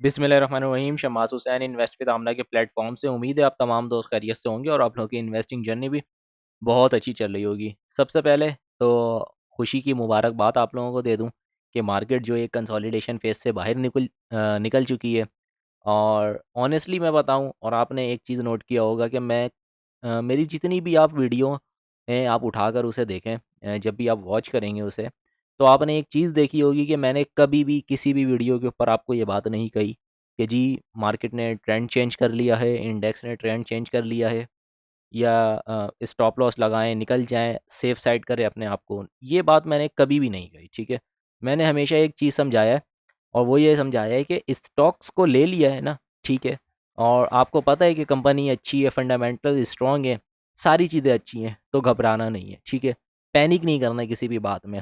बिस्मिल्लाहिर्रहमानिर्रहीम। शम्मास Hussain invest with आमना के platform से उम्मीद है आप तमाम दोस्त खैरियत से होंगे और आप लोगों की इन्वेस्टिंग जर्नी भी बहुत अच्छी चल रही होगी। सबसे पहले तो खुशी की मुबारकबाद आप लोगों को दे दूं कि मार्केट जो एक कंसोलिडेशन फेज से बाहर निकल चुकी है। और ऑनेस्टली मैं बताऊं, और आपने एक चीज़ नोट किया होगा कि मेरी जितनी भी आप वीडियो हैं आप उठाकर उसे देखें, जब भी आप वॉच करेंगे उसे, तो आपने एक चीज़ देखी होगी कि मैंने कभी भी किसी भी वीडियो के ऊपर आपको ये बात नहीं कही कि जी मार्केट ने ट्रेंड चेंज कर लिया है, इंडेक्स ने ट्रेंड चेंज कर लिया है, या स्टॉप लॉस लगाएं निकल जाएं सेफ साइड करें अपने आप को। ये बात मैंने कभी भी नहीं कही, ठीक है। मैंने हमेशा एक चीज़ समझाया है, और वो ये समझाया है कि स्टॉक्स को ले लिया है ना, ठीक है, और आपको पता है कि कंपनी अच्छी है, फंडामेंटल स्ट्रांग है, सारी चीज़ें अच्छी हैं, तो घबराना नहीं है, ठीक है। पैनिक नहीं करना है किसी भी बात में।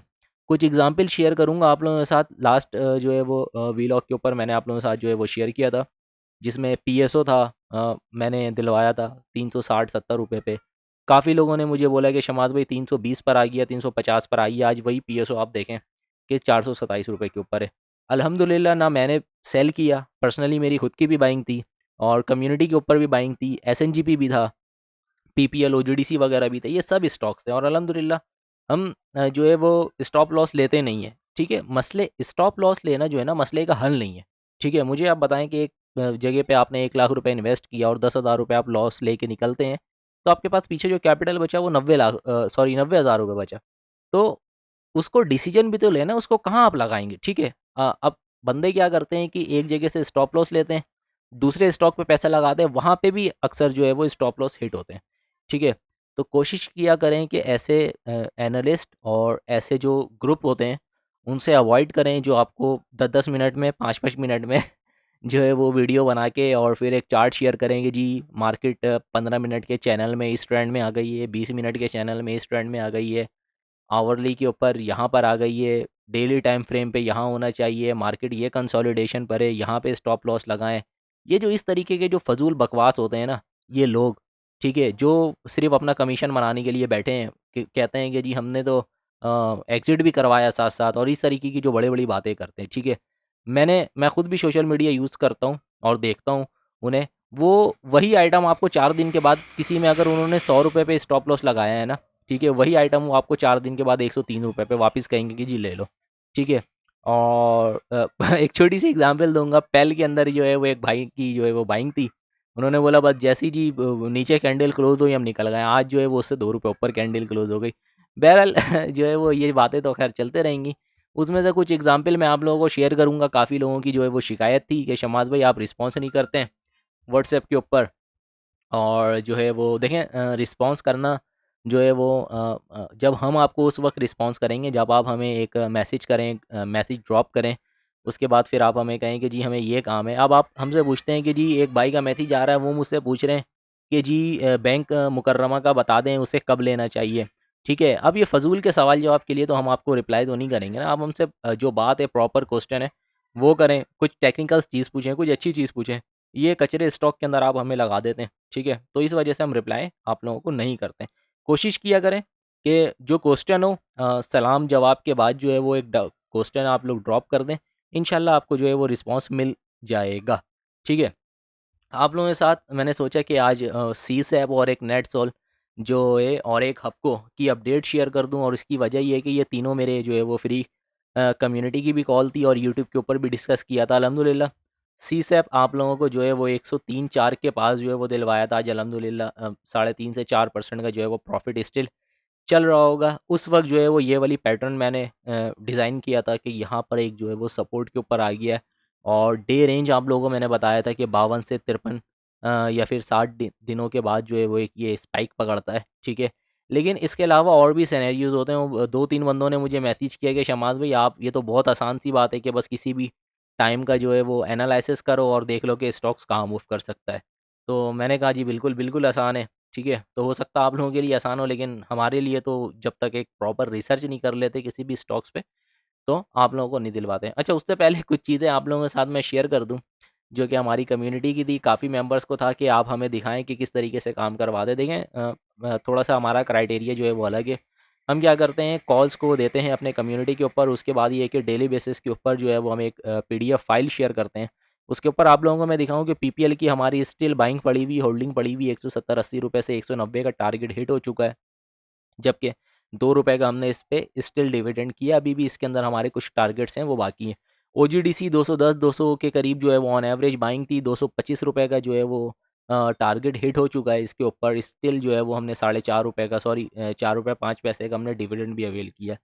कुछ एग्जांपल शेयर करूंगा आप लोगों के साथ। लास्ट जो है वो वीलॉग के ऊपर मैंने आप लोगों के साथ जो है वो शेयर किया था, जिसमें पीएसओ था, मैंने दिलवाया था 360-70 रुपये पे। काफ़ी लोगों ने मुझे बोला कि शमाद भाई 320 पर आ गया, 350 पर आई है। आज वही पीएसओ आप देखें कि 427 रुपये के ऊपर है। अल्हम्दुलिल्लाह, ना मैंने सेल किया, पर्सनली मेरी खुद की भी बाइंग थी और कम्युनिटी के ऊपर भी बाइंग थी, एसएनजीपी भी था, पीपीएल ओजीडीसी वगैरह भी थे, ये सब स्टॉक्स थे। और अल्हम्दुलिल्लाह हम जो है वो स्टॉप लॉस लेते नहीं हैं, ठीक है। मसले स्टॉप लॉस लेना जो है ना, मसले का हल नहीं है, ठीक है। मुझे आप बताएं कि एक जगह पे आपने 1 लाख रुपए इन्वेस्ट किया और 10,000 रुपये आप लॉस लेके निकलते हैं, तो आपके पास पीछे जो कैपिटल बचा वो 90 हज़ार रुपये बचा। तो उसको डिसीजन भी तो लेना, उसको कहाँ आप लगाएंगे, ठीक है। अब बंदे क्या करते हैं कि एक जगह से स्टॉप लॉस लेते हैं, दूसरे स्टॉक पे पैसा लगाते हैं, वहाँ पे भी अक्सर जो है वो स्टॉप लॉस हिट होते हैं, ठीक है। तो कोशिश किया करें कि ऐसे एनालिस्ट और ऐसे जो ग्रुप होते हैं उनसे अवॉइड करें, जो आपको 10-10 मिनट में, 5-5 मिनट में जो है वो वीडियो बना के और फिर एक चार्ट शेयर करेंगे, जी मार्केट 15 मिनट के चैनल में इस ट्रेंड में आ गई है, 20 मिनट के चैनल में इस ट्रेंड में आ गई है, आवरली के ऊपर यहाँ पर आ गई है, डेली टाइम फ्रेम पे यहाँ होना चाहिए, मार्केट ये कंसोलिडेशन पर है, यहाँ पे स्टॉप लॉस लगाएं। ये जो इस तरीके के जो फजूल बकवास होते हैं ना, ये लोग, ठीक है, जो सिर्फ अपना कमीशन बनाने के लिए बैठे हैं, कहते हैं कि जी हमने तो एग्जिट भी करवाया साथ साथ, और इस तरीके की जो बड़ी बड़ी बातें करते हैं, ठीक है। मैं खुद भी सोशल मीडिया यूज़ करता हूँ और देखता हूँ उन्हें। वो वही आइटम आपको 4 दिन के बाद, किसी में अगर उन्होंने 100 रुपये पे स्टॉप लॉस लगाया है ना, ठीक है, वही आइटम वो आपको 4 दिन के बाद 103 रुपये पे वापस कहेंगे कि जी ले लो, ठीक है। और एक छोटी सी एग्जांपल दूंगा। पेल के अंदर जो है वो एक भाई की जो है वो बाइंग थी, उन्होंने बोला बस जैसी जी नीचे कैंडल क्लोज हुई हम निकल गए। आज जो है वो उससे 2 रुपये ऊपर कैंडल क्लोज हो गई। बहरहाल जो है वो ये बातें तो खैर चलते रहेंगी। उसमें से कुछ एग्जांपल मैं आप लोगों को शेयर करूंगा। काफ़ी लोगों की जो है वो शिकायत थी कि शमाद भाई आप रिस्पॉन्स नहीं करते हैं व्हाट्सएप के ऊपर। और जो है वो देखें, रिस्पॉन्स करना जो है वो जब हम आपको उस वक्त रिस्पॉन्स करेंगे जब आप हमें एक मैसेज करें, मैसेज ड्रॉप करें, उसके बाद फिर आप हमें कहें कि जी हमें ये काम है। अब आप हमसे पूछते हैं कि जी एक भाई का मैसेज आ रहा है, वो मुझसे पूछ रहे हैं कि जी बैंक मुकर्रमा का बता दें उसे कब लेना चाहिए, ठीक है। अब ये फ़जूल के सवाल जवाब के लिए तो हम आपको रिप्लाई तो नहीं करेंगे ना। आप हमसे जो बात है, प्रॉपर क्वेश्चन है वो करें, कुछ टेक्निकल चीज़ पूछें, कुछ अच्छी चीज़ पूछें। ये कचरे स्टॉक के अंदर आप हमें लगा देते हैं, ठीक है। तो इस वजह से हम रिप्लाई आप लोगों को नहीं करते हैं। कोशिश किया करें कि जो क्वेश्चन हो, सलाम जवाब के बाद जो है वो एक क्वेश्चन आप लोग ड्रॉप कर दें, इंशाल्लाह आपको जो है वो रिस्पांस मिल जाएगा, ठीक है। आप लोगों के साथ मैंने सोचा कि आज सी सैप और एक नेट सोल जो है और एक हपको की अपडेट शेयर कर दूं। और इसकी वजह ये है कि ये तीनों मेरे जो है वो फ्री कम्युनिटी की भी कॉल थी और यूट्यूब के ऊपर भी डिस्कस किया था। अल्हम्दुलिल्लाह सी सैप आप लोगों को जो है वो 103-4 के पास जो है वो दिलवाया था आज। अल्हम्दुलिल्लाह 3.5 से 4% का जो है वो प्रॉफिट स्टिल चल रहा होगा। उस वक्त जो है वो ये वाली पैटर्न मैंने डिज़ाइन किया था कि यहाँ पर एक जो है वो सपोर्ट के ऊपर आ गया है। और डे रेंज आप लोगों को मैंने बताया था कि 52 से 53 या फिर 60 दिनों के बाद जो है वो एक ये स्पाइक पकड़ता है, ठीक है। लेकिन इसके अलावा और भी सिनेरियोज होते हैं। वो 2-3 बंदों ने मुझे मैसेज किया कि शमाज भाई आप, ये तो बहुत आसान सी बात है कि बस किसी भी टाइम का जो है वो एनालिसिस करो और देख लो कि स्टॉक्स कहाँ मूव कर सकता है। तो मैंने कहा जी बिल्कुल बिल्कुल आसान है, ठीक है। तो हो सकता है आप लोगों के लिए आसान हो, लेकिन हमारे लिए तो जब तक एक प्रॉपर रिसर्च नहीं कर लेते किसी भी स्टॉक्स पे, तो आप लोगों को नहीं दिलवाते हैं। अच्छा, उससे पहले कुछ चीज़ें आप लोगों के साथ मैं शेयर कर दूँ, जो कि हमारी कम्युनिटी की थी। काफ़ी मेंबर्स को था कि आप हमें दिखाएँ कि किस तरीके से काम करवाते। देखें, थोड़ा-सा हमारा क्राइटेरिया जो है वो अलग है। हम क्या करते हैं, कॉल्स को देते हैं अपने कम्युनिटी के ऊपर, उसके बाद ये है कि डेली बेसिस के ऊपर जो है वो हम एक पीडीएफ फाइल शेयर करते हैं उसके ऊपर आप लोगों को मैं दिखाऊँ कि पीपीएल की हमारी स्टिल बाइंग पड़ी हुई, होल्डिंग पड़ी हुई 170-80 रुपये से 190 का टारगेट हिट हो चुका है। जबकि ₹2 का हमने इस पे स्टिल डिविडेंड किया, अभी भी इसके अंदर हमारे कुछ टारगेट्स हैं वो बाकी हैं। ओजीडीसी 210 200 के करीब जो है वो ऑन एवरेज बाइंग थी, ₹225 का जो है वो टारगेट हिट हो चुका है इसके ऊपर। स्टिल जो है वो हमने ₹4.5 का सॉरी ₹4.05 का हमने डिविडेंड भी अवेल किया।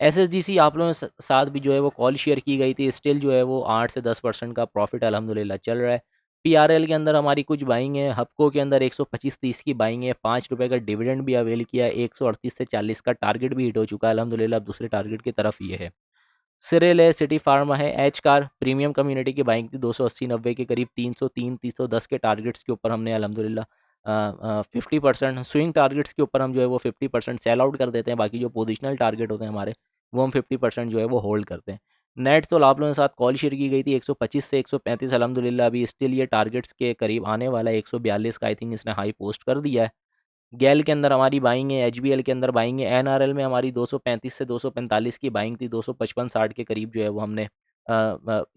एसएसजीसी आप लोगों के साथ भी जो है वो कॉल शेयर की गई थी, स्टिल जो है वो 8 से 10% का प्रॉफिट अल्हम्दुलिल्लाह चल रहा है। पीआरएल के अंदर हमारी कुछ बाइंग है, हफ्को के अंदर 125-30 की बाइंग है, ₹5 का डिविडेंड भी अवेल किया है, 138 से 40 का टारगेट भी हिट हो चुका है अल्हम्दुलिल्लाह, अब दूसरे टारगेट की तरफ ये है। सिरेल है, सिटी फार्मा है, एच कार प्रीमियम कम्युनिटी की बाइंग थी 280-90 के करीब, 303-310 के टारगेट्स के ऊपर हमने अल्हम्दुलिल्लाह 50% स्विंग टारगेट्स के ऊपर हम जो है वो 50% सेल आउट कर देते हैं, बाकी जो पोजिशनल टारगेट होते हैं हमारे वो हम 50% जो है वो होल्ड करते हैं। नेट सोल आप लोगों के साथ कॉल शेयर की गई थी 125 से 135 अल्हम्दुलिल्लाह, अभी स्टिल ये टारगेट्स के करीब आने वाला है, 142 का आई थिंक इसने हाई पोस्ट कर दिया है। गैल के अंदर हमारी बाइंग है, एचबीएल के अंदर बाइंग है, एनआरएल में हमारी 235 से 245 की बाइंग थी, 255-60 के करीब जो है वो हमने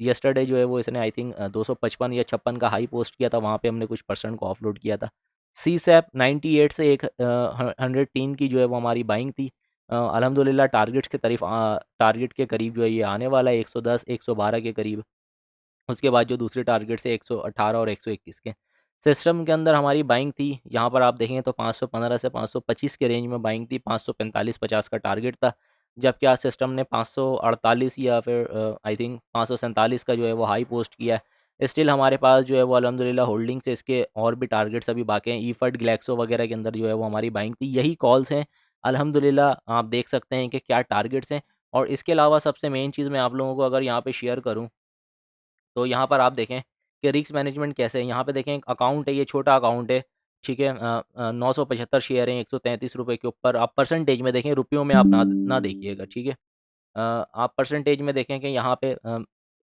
यस्टरडे जो है वो इसने आई थिंक 255 या 56 का हाई पोस्ट किया था, वहाँ पे हमने कुछ परसेंट को ऑफलोड किया था। सीसैप 98 से 103 की जो है वो हमारी बाइंग थी। अल्हम्दुलिल्लाह टारगेट के करीब जो है ये आने वाला है, 110 112 के करीब। उसके बाद जो दूसरे टारगेट्स है 118 और 121 के। सिस्टम के अंदर हमारी बाइंग थी, यहाँ पर आप देखेंगे तो 515 से 525 के रेंज में बाइंग थी, 545-50 का टारगेट था। जबकि आज सिस्टम ने 548 या फिर आई थिंक 547 का जो है वो हाई पोस्ट किया है। स्टिल हमारे पास जो है वो अल्हम्दुलिल्लाह होल्डिंग से इसके और भी टारगेट्स अभी बाकी हैं। ईफड, ग्लैक्सो वगैरह के अंदर जो है वो हमारी बाइंग थी। यही कॉल्स हैं अल्हम्दुलिल्लाह, आप देख सकते हैं कि क्या टारगेट्स हैं। और इसके अलावा सबसे मेन चीज़ मैं आप लोगों को अगर यहाँ पे शेयर करूँ, तो यहाँ पर आप देखें कि रिस्क मैनेजमेंट कैसे है। यहाँ पे देखें एक अकाउंट है, ये छोटा अकाउंट है, ठीक है। 975 शेयर हैं ₹133 के ऊपर। आप परसेंटेज में देखें, रुपयों में आप ना ना देखिएगा, ठीक है। आप परसेंटेज में देखें कि यहाँ पे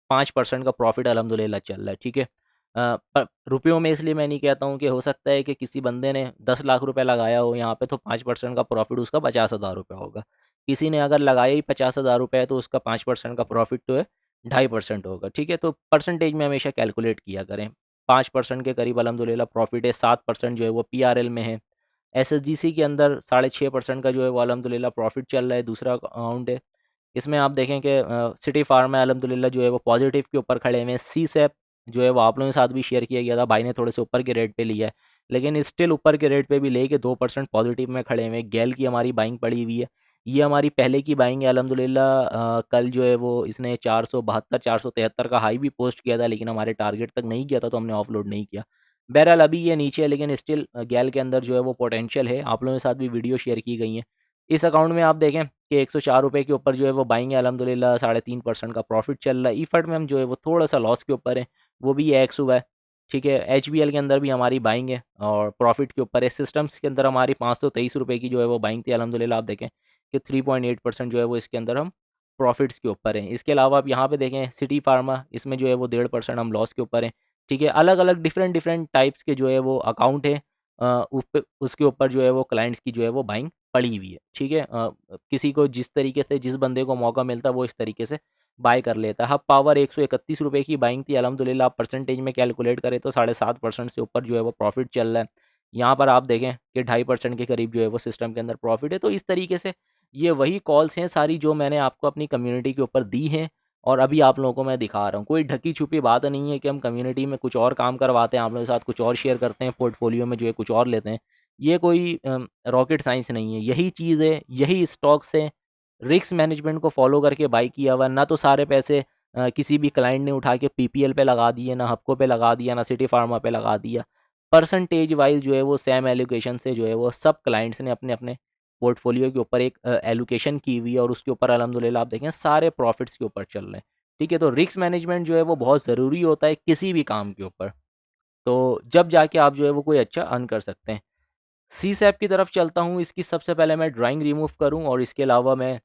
5% का प्रॉफिट अल्हम्दुलिल्लाह चल रहा है, ठीक है। पर रुपयों में इसलिए मैं नहीं कहता हूँ कि हो सकता है कि किसी बंदे ने 10 लाख रुपए लगाया हो यहाँ पे, तो 5% का प्रॉफिट उसका 50,000 रुपये होगा। किसी ने अगर लगाया ही 50,000 रुपये है तो उसका 5% का प्रॉफिट तो है 2.5% होगा, ठीक है। तो परसेंटेज में हमेशा कैलकुलेट किया करें। 5% के करीब अल्हम्दुलिल्लाह प्रॉफिट है, 7% जो है वो पीआरएल में है। एसएसजीसी के अंदर 6.5% का जो है वो अल्हम्दुलिल्लाह प्रॉफिट चल रहा है, दूसरा अकाउंट है। इसमें आप देखें कि सिटी फार्मा अल्हम्दुलिल्लाह जो है वो पॉजिटिव के ऊपर खड़े हुए हैं। सीसैप जो है वो आप लोगों के साथ भी शेयर किया गया था, भाई ने थोड़े से ऊपर के रेट पे लिया है, लेकिन स्टिल ऊपर के रेट पे भी लेके 2% पॉजिटिव में खड़े हुए हैं। गैल की हमारी बाइंग पड़ी हुई है, ये हमारी पहले की बाइंग है अल्हम्दुलिल्लाह। कल जो है वो इसने 472 473 का हाई भी पोस्ट किया था, लेकिन हमारे टारगेट तक नहीं गया था तो हमने ऑफलोड नहीं किया। बहरहाल अभी ये नीचे है, लेकिन स्टिल गैल के अंदर जो है वो पोटेंशियल है। आप लोगों के साथ भी वीडियो शेयर की गई है। इस अकाउंट में आप देखें कि ₹104 के ऊपर जो है वो बाइंग है अल्हम्दुलिल्लाह, 3.5% का प्रॉफिट चल रहा है। ईफड में हम जो है वो थोड़ा-सा लॉस के ऊपर है, वो भी ये एक्स हुआ है, ठीक है। एचबीएल के अंदर भी हमारी बाइंग है और प्रॉफिट के ऊपर है। सिस्टम्स के अंदर हमारी ₹523 की जो है वो बाइंग थी अल्हम्दुलिल्लाह, आप देखें कि 3.8% जो है वो इसके अंदर हम प्रॉफिट्स के ऊपर हैं। इसके अलावा आप यहाँ पे देखें सिटी फार्मा, इसमें जो है वो 1.5% हम लॉस के ऊपर हैं, ठीक है। अलग-अलग डिफरेंट टाइप्स के जो है वो अकाउंट है, उस पे उसके ऊपर जो है वो क्लाइंट्स की जो है वो बाइंग पड़ी हुई है, ठीक है। किसी को जिस तरीके से जिस बंदे को मौका मिलता है वो इस तरीके से बाय कर लेता है। हब पावर ₹131 की बाइंग थी अल्हम्दुलिल्लाह, आप परसेंटेज में कैलकुलेट करें तो 7.5% से ऊपर जो है वो प्रॉफिट चल रहा है। यहाँ पर आप देखें कि 2.5% के करीब जो है वो सिस्टम के अंदर प्रॉफिट है। तो इस तरीके से ये वही कॉल्स हैं सारी जो मैंने आपको अपनी कम्युनिटी के ऊपर दी हैं और अभी आप लोगों को मैं दिखा रहा हूँ। कोई ढकी-छुपी बात नहीं है कि हम कम्युनिटी में कुछ और काम करवाते हैं, आप लोगों के साथ कुछ और शेयर करते हैं, पोर्टफोलियो में जो है कुछ और लेते हैं। ये कोई रॉकेट साइंस नहीं है, यही चीज़ है, यही स्टॉक्स हैं। रिस्क मैनेजमेंट को फॉलो करके बाय किया हुआ है, ना तो सारे पैसे किसी भी क्लाइंट ने उठा के पीपीएल पे लगा दिए, ना हपको पे लगा दिया, ना सिटी फार्मा पे लगा दिया। परसेंटेज वाइज़ जो है वो सेम एलोकेशन से जो है वो सब क्लाइंट्स ने अपने-अपने पोर्टफोलियो के ऊपर एक एलोकेशन की हुई है और उसके ऊपर अल्हम्दुलिल्लाह आप देखें सारे प्रॉफिट्स के ऊपर चल रहे हैं। ठीक है, तो रिस्क मैनेजमेंट जो है वो बहुत ज़रूरी होता है किसी भी काम के ऊपर। तो जब जाके आप जो है वो कोई अच्छा अर्न कर सकते हैं। सीसैप की तरफ चलता हूँ, इसकी सबसे पहले मैं ड्राइंग रिमूव करूँ और इसके अलावा मैं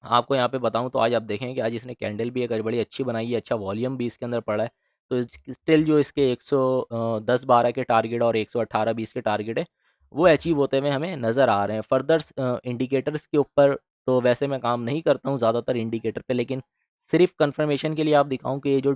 आपको यहाँ पे बताऊँ तो आज आप देखें कि आज इसने कैंडल भी एक बड़ी अच्छी बनाई है, अच्छा वॉल्यूम भी इसके अंदर पड़ा है। तो स्टिल जो इसके 110-12 के टारगेट और 118-20 के टारगेट है, वो अचीव होते हुए हमें नज़र आ रहे हैं। फर्दर इंडिकेटर्स के ऊपर तो वैसे मैं काम नहीं करता हूँ ज़्यादातर इंडिकेटर पे, लेकिन सिर्फ कंफर्मेशन के लिए आप दिखाऊं कि ये जो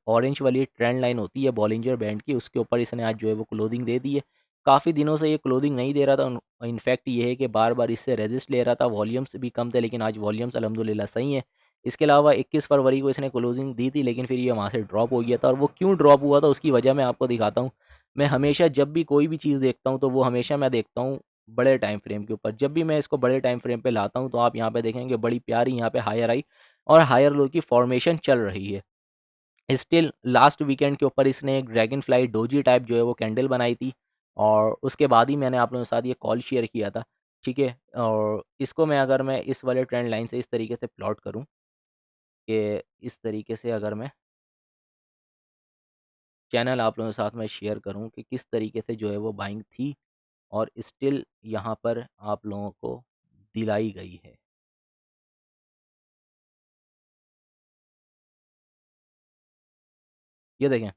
ऑरेंज वाली ट्रेंड लाइन होती है बॉलिंजर बैंड की, उसके ऊपर इसने आज जो है वो क्लोजिंग दे दी है। काफ़ी दिनों से ये क्लोजिंग नहीं दे रहा था। इनफैक्ट ये है कि बार बार इससे रेजिस्ट ले रहा था, वॉल्यूम्स भी कम थे, लेकिन आज वॉल्यूम्स अल्हम्दुलिल्लाह सही है। इसके अलावा 21 फरवरी को इसने क्लोजिंग दी थी, लेकिन फिर ये वहाँ से ड्रॉप हो गया था, और वो क्यों ड्रॉप हुआ था उसकी वजह मैं आपको दिखाता हूँ। मैं हमेशा जब भी कोई भी चीज़ देखता हूँ तो वो हमेशा मैं देखता हूँ बड़े टाइम फ्रेम के ऊपर। जब भी मैं इसको बड़े टाइम फ्रेम पे लाता हूँ तो आप यहाँ पे देखेंगे बड़ी प्यारी यहाँ पे हायर आई और हायर लो की फॉर्मेशन चल रही है। स्टिल लास्ट वीकेंड के ऊपर इसने एक ड्रैगन फ्लाई डोजी टाइप जो है वो कैंडल बनाई थी, और उसके बाद ही मैंने आप लोगों के साथ ये कॉल शेयर किया था। ठीक है, और इसको मैं इस वाले ट्रेंड लाइन से इस तरीके से प्लॉट करूँ कि इस तरीके से अगर मैं चैनल आप लोगों के साथ में शेयर करूँ कि किस तरीके से जो है वो बाइंग थी और स्टिल यहाँ पर आप लोगों को दिलाई गई है। ये देखें,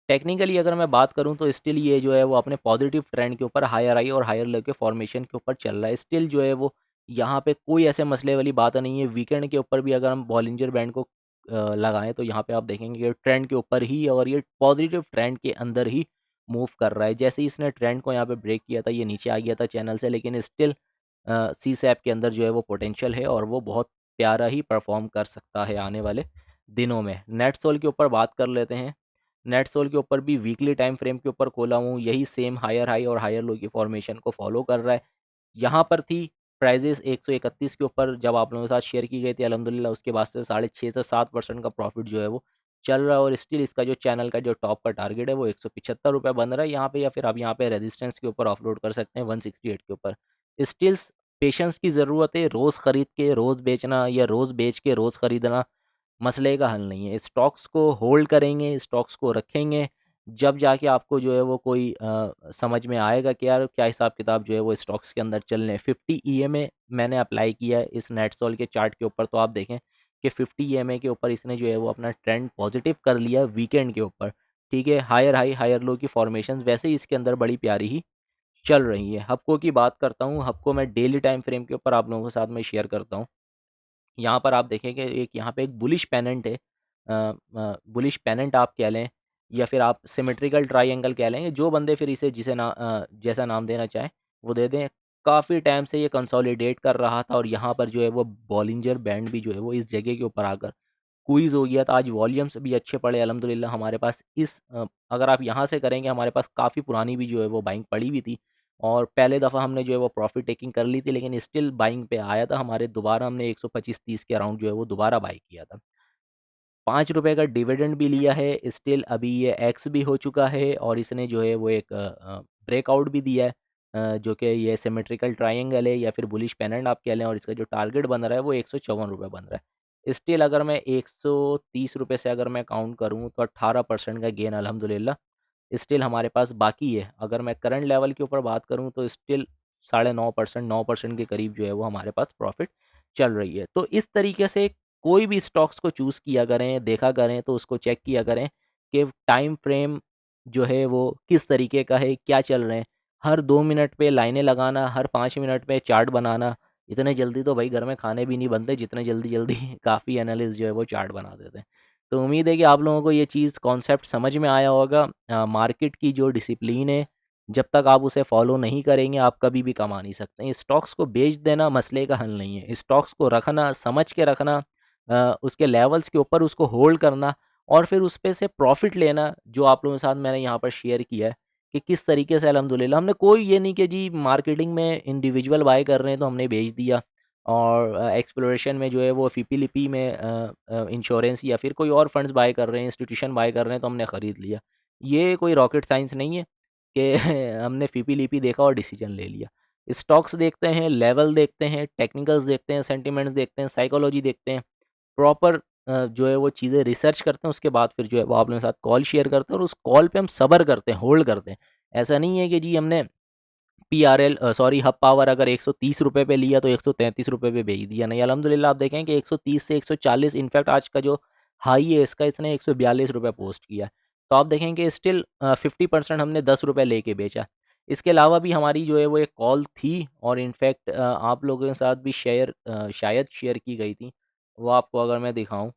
टेक्निकली अगर मैं बात करूँ तो स्टिल ये जो है वो अपने पॉजिटिव ट्रेंड के ऊपर हायर आई और हायर लो के फॉर्मेशन के ऊपर चल रहा है। स्टिल जो है वो यहाँ पे कोई ऐसे मसले वाली बात नहीं है। वीकेंड के ऊपर भी अगर हम बॉलिंजर बैंड को लगाएं तो यहाँ पे आप देखेंगे कि ट्रेंड के ऊपर ही और ये पॉजिटिव ट्रेंड के अंदर ही मूव कर रहा है। जैसे ही इसने ट्रेंड को यहाँ पे ब्रेक किया था, ये नीचे आ गया था चैनल से, लेकिन स्टिल सी सैप के अंदर जो है वो पोटेंशियल है और वो बहुत प्यारा ही परफॉर्म कर सकता है आने वाले दिनों में। नेट सोल के ऊपर बात कर लेते हैं। नेट सोल के ऊपर भी वीकली टाइम फ्रेम के ऊपर खोला हूँ, यही सेम हायर हाई और हायर लो की फॉर्मेशन को फॉलो कर रहा है। यहाँ पर थी प्राइजेस 131 के ऊपर जब आप लोगों के साथ शेयर की गई थी अल्हम्दुलिल्लाह, उसके बाद से 6.5 से 7% का प्रॉफिट जो है वो चल रहा है, और स्टिल इसका जो चैनल का जो टॉप का टारगेट है वो 175 रुपये बन रहा है यहाँ पे, या फिर आप यहाँ पे रेजिस्टेंस के ऊपर ऑफलोड कर सकते हैं 168 के ऊपर। स्टिल पेशेंस की ज़रूरत है। रोज़ खरीद के रोज़ बेचना या रोज़ बेच के रोज़ खरीदना मसले का हल नहीं है। स्टॉक्स को होल्ड करेंगे, स्टॉक्स को रखेंगे, जब जाके आपको जो है वो कोई समझ में आएगा कि यार क्या हिसाब-किताब जो है वो स्टॉक्स के अंदर चल रहे हैं। 50 ईएमए मैंने अप्लाई किया है इस नेटसोल के चार्ट के ऊपर, तो आप देखें कि 50 ईएमए के ऊपर इसने जो है वो अपना ट्रेंड पॉजिटिव कर लिया वीकेंड के ऊपर। ठीक है, हायर हाई, हायर लो की फॉर्मेशंस वैसे ही इसके अंदर बड़ी प्यारी ही चल रही है। हफ्कों की बात करता हूँ, हफ्कों में डेली टाइम फ्रेम के ऊपर आप लोगों के साथ में शेयर करता हूँ। यहाँ पर आप देखेंगे एक यहाँ पे एक बुलिश पेनेंट है। बुलिश पेनेंट आप कह लें या फिर आप सिमेट्रिकल ट्रायंगल कह लेंगे, जो बंदे फिर इसे जैसा नाम देना चाहें वो दे दें। काफ़ी टाइम से ये कंसोलिडेट कर रहा था और यहाँ पर जो है वो बॉलिंजर बैंड भी जो है वो इस जगह के ऊपर आकर क्वीज़ हो गया था। आज वॉल्यूम्स भी अच्छे पड़े अल्हम्दुलिल्लाह हमारे पास। अगर आप यहाँ से करेंगे, हमारे पास काफ़ी पुरानी भी जो है वो बाइंग पड़ी हुई थी, और पहले दफ़ा हमने जो है वो प्रॉफ़िट टेकिंग कर ली थी, लेकिन स्टिल बाइंग पे आया था हमारे। दोबारा हमने 125-30 के अराउंड जो है वो दोबारा बाई किया था। ₹5 का डिविडेंड भी लिया है, स्टिल अभी ये एक्स भी हो चुका है, और इसने जो है वो एक ब्रेकआउट भी दिया है, जो कि ये सिमेट्रिकल ट्रायंगल है या फिर बुलिश पेनेंट आप कह लें, और इसका जो टारगेट बन रहा है वो ₹154 बन रहा है। स्टिल अगर मैं ₹130 से अगर मैं काउंट करूँ तो 18% का गेन अल्हम्दुलिल्लाह स्टिल हमारे पास बाकी है। अगर मैं करंट लेवल के ऊपर बात करूँ तो स्टिल साढ़े 9%, 9% के करीब जो है वो हमारे पास प्रॉफ़िट चल रही है। तो इस तरीके से कोई भी स्टॉक्स को चूज़ किया करें, देखा करें, तो उसको चेक किया करें कि टाइम फ्रेम जो है वो किस तरीके का है, क्या चल रहे हैं। हर 2 मिनट पे लाइनें लगाना, हर 5 मिनट पे चार्ट बनाना, इतने जल्दी तो भाई घर में खाने भी नहीं बनते जितने जल्दी-जल्दी काफ़ी एनालिस्ट जो है वो चार्ट बना देते हैं। तो उम्मीद है कि आप लोगों को ये चीज़ कॉन्सेप्ट समझ में आया होगा। मार्केट की जो डिसिप्लिन है, जब तक आप उसे फॉलो नहीं करेंगे, आप कभी भी कमा नहीं सकते हैं। स्टॉक्स को बेच देना मसले का हल नहीं है। स्टॉक्स को रखना, समझ के रखना, उसके लेवल्स के ऊपर उसको होल्ड करना और फिर उस पे से प्रॉफ़िट लेना, जो आप लोगों के साथ मैंने यहाँ पर शेयर किया है कि किस तरीके से अल्हम्दुलिल्लाह हमने कोई ये नहीं कि जी मार्केटिंग में इंडिविजुअल बाय कर रहे हैं तो हमने बेच दिया, और एक्सप्लोरेशन में जो है वो FPLP में इंश्योरेंस या फिर कोई और फंड्स बाय कर रहे हैं, इंस्टीट्यूशन बाय कर रहे हैं तो हमने ख़रीद लिया। ये कोई रॉकेट साइंस नहीं है कि हमने FPLP देखा और डिसीजन ले लिया। स्टॉक्स देखते हैं, लेवल देखते हैं, टेक्निकल्स देखते हैं, सेंटिमेंट्स देखते हैं, साइकोलॉजी देखते हैं, प्रॉपर जो है वो चीज़ें रिसर्च करते हैं, उसके बाद फिर जो है वो आप लोगों के साथ कॉल शेयर करते हैं और उस कॉल पे हम सब्र करते हैं, होल्ड करते हैं। ऐसा नहीं है कि जी हमने सॉरी हब पावर अगर ₹130 पे लिया तो ₹133 पे बेच दिया, नहीं। अल्हम्दुलिल्लाह आप देखें कि 130 से 140, इनफैक्ट आज का जो हाई है इसका, इसने ₹142 पोस्ट किया है। तो आप देखें कि स्टिल 50% हमने ₹10 लेके बेचा। इसके अलावा भी हमारी जो है वो एक कॉल थी, और इनफैक्ट आप लोगों के साथ भी शायद शेयर की गई थी। वो आपको अगर मैं दिखाऊँ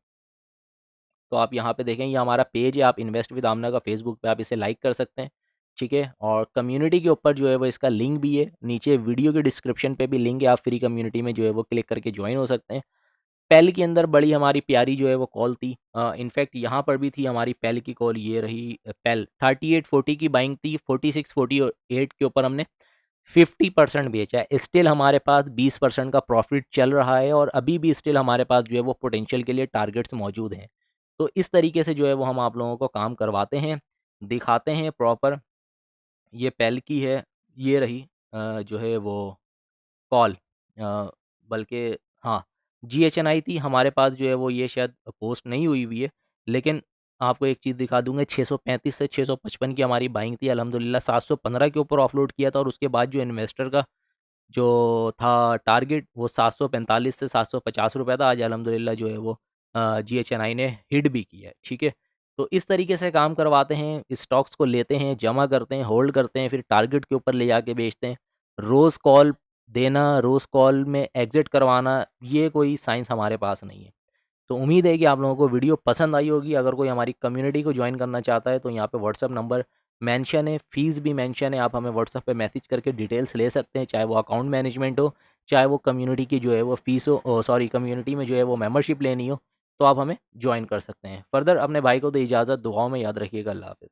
तो आप यहाँ पे देखें, ये हमारा पेज है, आप इन्वेस्ट विद आमना का फेसबुक पे आप इसे लाइक कर सकते हैं, ठीक है। और कम्युनिटी के ऊपर जो है वो इसका लिंक भी है, नीचे वीडियो के डिस्क्रिप्शन पे भी लिंक है, आप फ्री कम्युनिटी में जो है वो क्लिक करके ज्वाइन हो सकते हैं। पेल के अंदर बड़ी हमारी प्यारी जो है वो कॉल थी, इनफैक्ट यहाँ पर भी थी हमारी पेल की कॉल, ये रही पेल 3840 की बाइंग थी, 4648 के ऊपर हमने 50% बेचा है। स्टिल हमारे पास 20% का प्रॉफिट चल रहा है और अभी भी स्टिल हमारे पास जो है वो पोटेंशियल के लिए टारगेट्स मौजूद हैं। तो इस तरीके से जो है वो हम आप लोगों को काम करवाते हैं, दिखाते हैं प्रॉपर। ये पेल की है, ये रही जो है वो कॉल, बल्कि हाँ, जीएचएनआई थी हमारे पास जो है वो, ये शायद पोस्ट नहीं हुई हुई है, लेकिन आपको एक चीज़ दिखा दूँगा, 635 से 655 की हमारी बाइंग थी, अल्हम्दुलिल्लाह 715 के ऊपर ऑफलोड किया था और उसके बाद जो इन्वेस्टर का जो था टारगेट वो 745 से 750 रुपये था। आज अल्हम्दुलिल्लाह जो है वो जीएचएनआई ने हिट भी किया है, ठीक है। तो इस तरीके से काम करवाते हैं, स्टॉक्स को लेते हैं, जमा करते हैं, होल्ड करते हैं, फिर टारगेट के ऊपर ले जाके बेचते हैं। रोज़ कॉल देना, रोज़ कॉल में एग्ज़िट करवाना, ये कोई साइंस हमारे पास नहीं है। तो उम्मीद है कि आप लोगों को वीडियो पसंद आई होगी। अगर कोई हमारी कम्युनिटी को ज्वाइन करना चाहता है तो यहाँ पे व्हाट्सअप नंबर मेंशन है, फ़ीस भी मेंशन है, आप हमें व्हाट्सएप पे मैसेज करके डिटेल्स ले सकते हैं, चाहे वो अकाउंट मैनेजमेंट हो, चाहे वो कम्युनिटी की जो है वो फ़ीस हो, सॉरी कम्युनिटी में जो है वो मेंबरशिप लेनी हो, तो आप हमें ज्वाइन कर सकते हैं। फर्दर अपने भाई को दो इजाज़त, दुआओं में याद रखिएगा। अल्लाह हाफ़िज़।